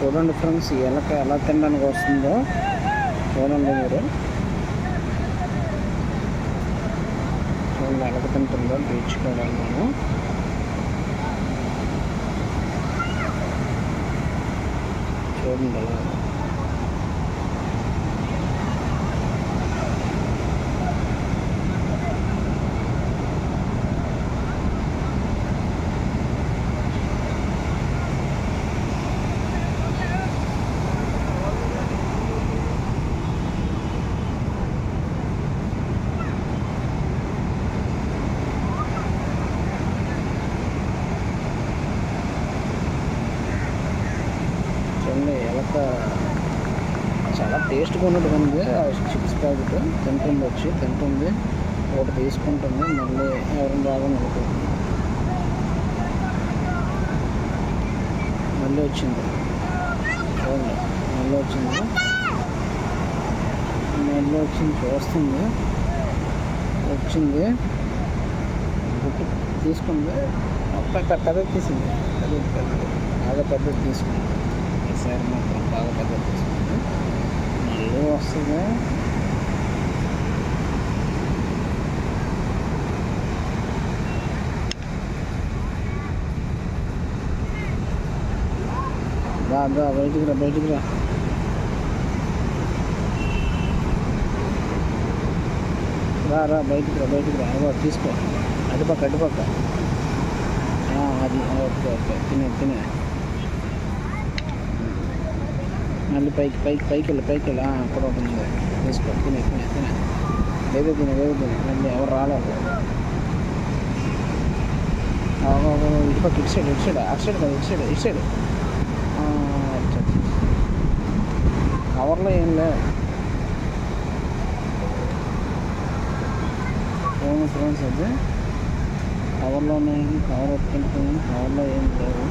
చూడండి ఫ్రెండ్స్, ఎలక ఎలా తినడానికి వస్తుందో చూడండి మీరు. చూడండి ఎలక తింటుందో బీచ్ కూడా మనం చూడండి ఎలా. ఎలక చాలా టేస్ట్గా ఉన్నట్టుగా ఉంది. ఆ చిప్స్ ప్యాకెట్ తింటుంది, ఒకటి తీసుకుంటుంది, మళ్ళీ ఎవరిని రాగానే వెళ్ళిపోతుంది. మళ్ళీ వచ్చింది చూడండి, మళ్ళీ వచ్చింది చూస్తుంది, వచ్చింది బుక్ తీసుకుంది, పెద్దది తీసింది, బాగా పెద్దది తీసుకుంది. ఈసారి మాత్రం బాగా పెద్దది తీసుకుంది. మళ్ళీ వస్తుంది, బయటికి రా. బయటికి రా. అదో తీసుకో, అటుపక్క అది ఓకే. తినే మళ్ళీ పైకి వెళ్ళి అక్కడ ఉంటుంది, తీసుకో, తినే వేరే తినే మళ్ళీ ఎవరు రాలేదు. ఇటుపక్క ఇటు సైడ్ అటు సైడ్ కవర్లో ఏం లేవు ఫ్రెండ్స్. అయితే కవర్లో ఉన్నాయి, కవర్ ఒప్పుకుంటున్నాయి, కవర్లో ఏం లేవు.